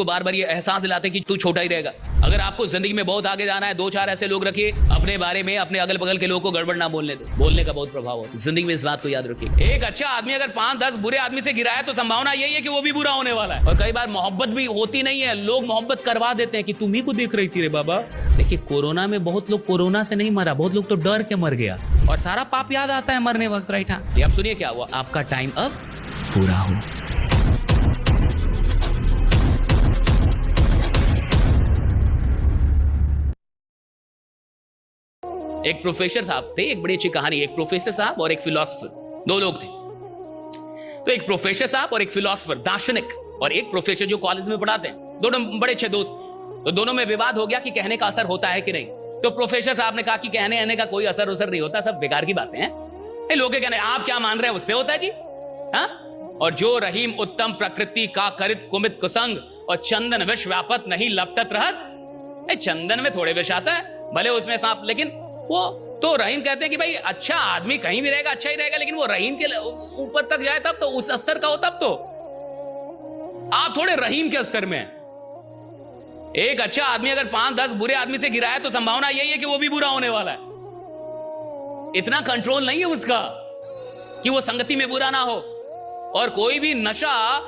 उसको बार बार ये एहसास दिलाते कि तू छोटा ही रहेगा। अगर आपको जिंदगी में बहुत आगे जाना है, 2-4 ऐसे लोग रखिए अपने बारे में, अपने अगल बगल के लोगों को गड़बड़ ना बोलने दो। बोलने का बहुत प्रभाव होता है जिंदगी में, इस बात को याद रखिए। एक अच्छा आदमी अगर 5-10 बुरे आदमी से गिरा है तो संभावना यही है कि वो भी बुरा होने वाला है। और कई बार मोहब्बत भी होती नहीं है, लोग मोहब्बत करवा देते हैं कि तुम ही को देख रही थी रे बाबा। देखिए कोरोना में बहुत लोग कोरोना से नहीं मरा, बहुत लोग तो डर के मर गया और सारा पाप याद आता है मरने वक्त, राइट। हाँ, ये आप सुनिए क्या हुआ। आपका टाइम अब पूरा हो। एक प्रोफेसर साहब थे, एक बड़ी अच्छी कहानी। एक प्रोफेसर साहब और एक फिलोसोफर, दो लोग थे। तो एक प्रोफेसर साहब और एक फिलोसोफर, दार्शनिक, और एक प्रोफेसर जो कॉलेज में पढ़ाते हैं, दोनों बड़े अच्छे दोस्त। तो दोनों में विवाद हो गया कि कहने का असर होता है कि नहीं। तो प्रोफेसर साहब ने कहा कि कहने का कोई असर नहीं होता, सब बेकार की बातें हैं। लोग कहने आप क्या मान रहे हैं उससे होता है जी। हाँ, और जो रहीम उत्तम प्रकृति का करित कुमित कुसंग, और चंदन विष व्यापत नहीं लपटत रहत। चंदन में थोड़े विष आता है, भले उसमें सांप, लेकिन वो तो रहीम कहते हैं कि भाई अच्छा आदमी कहीं भी रहेगा अच्छा ही रहेगा, लेकिन वो रहीम के ऊपर तक जाए तब तो, उस स्तर का हो तब तो। आप थोड़े रहीम के स्तर में। एक अच्छा आदमी अगर 5-10 बुरे आदमी से गिरा है तो संभावना यही है कि वो भी बुरा होने वाला है। इतना कंट्रोल नहीं है उसका कि वो संगति में बुरा ना हो। और कोई भी नशा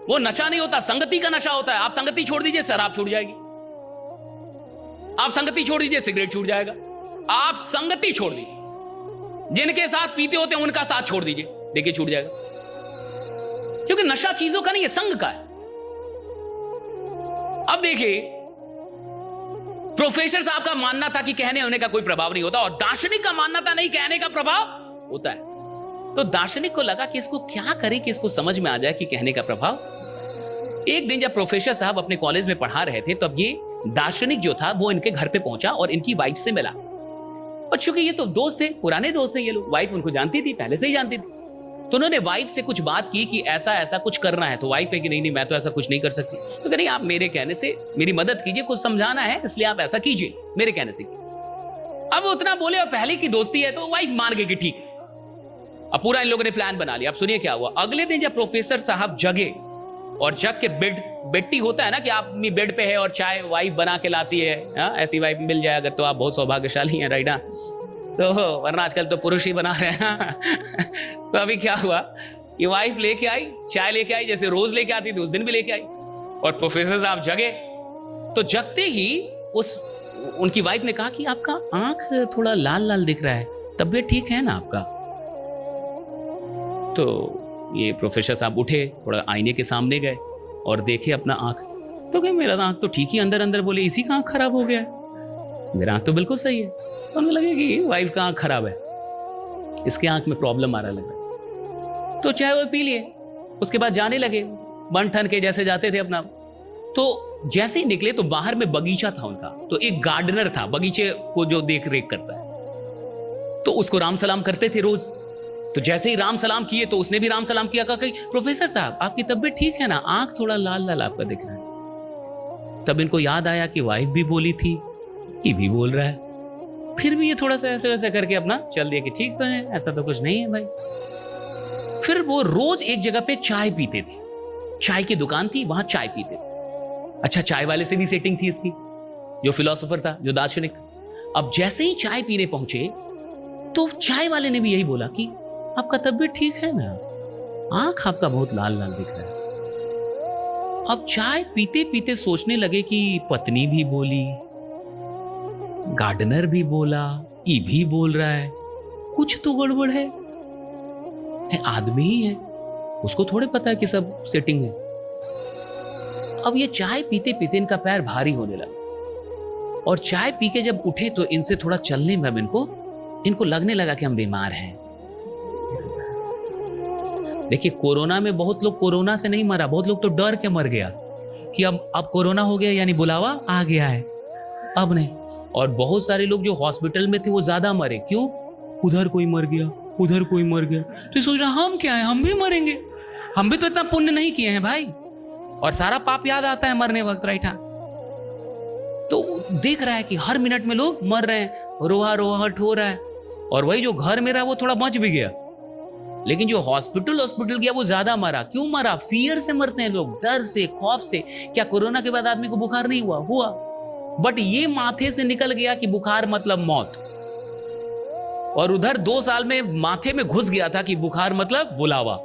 वो नशा नहीं होता, संगति का नशा होता है। आप संगति छोड़ दीजिए, शराब छूट जाएगी। आप संगति छोड़ दीजिए, सिगरेट छूट जाएगा। आप संगति छोड़ दीजिए, जिनके साथ पीते होते हैं उनका साथ छोड़ दीजिए, देखिए छूट जाएगा। क्योंकि नशा चीजों का नहीं है, संग का है। अब देखिए प्रोफेसर साहब का मानना था कि कहने होने का कोई प्रभाव नहीं होता, और दार्शनिक का मानना था नहीं, कहने का प्रभाव होता है। तो दार्शनिक को लगा कि इसको क्या करें कि इसको समझ में आ जाए कि कहने का प्रभाव। एक दिन जब प्रोफेसर साहब अपने कॉलेज में पढ़ा रहे थे, तब ये दार्शनिक जो था वो इनके घर पे पहुंचा और इनकी वाइफ से मिला। और चूंकि ये तो दोस्त थे, पुराने दोस्त थे ये लोग, वाइफ उनको जानती थी, पहले से ही जानती थी। तो उन्होंने वाइफ से कुछ बात की कि ऐसा ऐसा कुछ करना है। तो वाइफ है कि नहीं मैं तो ऐसा कुछ नहीं कर सकती। तो नहीं, आप मेरे कहने से मेरी मदद कीजिए, कुछ समझाना है इसलिए आप ऐसा कीजिए, मेरे कहने से। अब वो उतना बोले और पहले की दोस्ती है तो वाइफ मान गई कि ठीक। अब पूरा इन लोगों ने प्लान बना लिया। अब सुनिए क्या हुआ। अगले दिन जब प्रोफेसर साहब जगे, और जग के बेटी होता है ना कि आप अपनी बेड पे है और चाय वाइफ बना के लाती है, ऐसी वाइफ मिल जाए अगर तो आप बहुत सौभाग्यशाली हैं, राइट। तो वरना आजकल तो पुरुष ही बना रहे हैं। तो अभी क्या हुआ, ये वाइफ लेके आई, चाय लेके आई, जैसे रोज लेके आती थी उस दिन भी लेके आई। और प्रोफेसर साहब जगे, तो जगते ही उनकी वाइफ ने कहा कि आपका आंख थोड़ा लाल लाल दिख रहा है, तबीयत ठीक है ना आपका। तो ये प्रोफेसर साहब उठे, थोड़ा आईने के सामने गए और देखे अपना आंख। तो कहीं मेरा आंख तो ठीक ही, अंदर अंदर बोले इसी का आंख खराब हो गया है, मेरा आंख तो बिल्कुल सही है। तो उन्हें लगे कि वाइफ का आंख खराब है, इसके आंख में प्रॉब्लम आ रहा लगा। तो चाय वो पी लिए, उसके बाद जाने लगे बन ठन के जैसे जाते थे अपना। तो जैसे ही निकले तो बाहर में बगीचा था उनका। तो एक गार्डनर था बगीचे को जो देख रेख करता है, तो उसको राम सलाम करते थे रोज। तो जैसे ही राम सलाम किए तो उसने भी राम सलाम किया, कहा कि प्रोफेसर साहब आपकी तबीयत ठीक है ना, आंख थोड़ा लाल लाल आपका दिख रहा है। तब इनको याद आया कि वाइफ भी बोली थी, ये भी बोल रहा है। फिर भी ये थोड़ा सा ऐसे वैसे करके अपना चल दिया कि ठीक तो है, ऐसा तो कुछ नहीं है भाई। फिर वो रोज एक जगह पे चाय पीते थे, चाय की दुकान थी, वहां चाय पीते थे। अच्छा, चाय वाले से भी सेटिंग थी इसकी, जो फिलोसोफर था, जो दार्शनिक। अब जैसे ही चाय पीने पहुंचे तो चाय वाले ने भी यही बोला कि आपका तबीयत ठीक है ना, आंख आपका बहुत लाल लाल दिख रहा है। अब चाय पीते पीते सोचने लगे कि पत्नी भी बोली, गार्डनर भी बोला, ये भी बोल रहा है, कुछ तो गड़बड़ है। आदमी ही है, उसको थोड़े पता है कि सब सेटिंग है। अब ये चाय पीते पीते इनका पैर भारी होने लगा, और चाय पी के जब उठे तो इनसे थोड़ा चलने में इनको लगने लगा कि हम बीमार हैं। देखिए कोरोना में बहुत लोग कोरोना से नहीं मरा, बहुत लोग तो डर के मर गया कि अब कोरोना हो गया यानी बुलावा आ गया है, अब नहीं। और बहुत सारे लोग जो हॉस्पिटल में थे वो ज्यादा मरे। क्यों? उधर कोई मर गया, उधर कोई मर गया, तो सोच रहा हम क्या है, हम भी मरेंगे, हम भी तो इतना पुण्य नहीं किए हैं भाई। और सारा पाप याद आता है मरने वक्त, राइट। तो देख रहा है कि हर मिनट में लोग मर रहे हैं, रोहा रोहट हो रहा है। और वही जो घर में रहा वो थोड़ा बच भी गया, लेकिन जो हॉस्पिटल गया वो ज्यादा मरा। क्यों मरा? फियर से मरते हैं लोग, डर से, खौफ से। क्या कोरोना के बाद आदमी को बुखार नहीं हुआ? बट ये माथे से निकल गया कि बुखार मतलब मौत, और उधर 2 साल में माथे में घुस गया था कि बुखार मतलब बुलावा।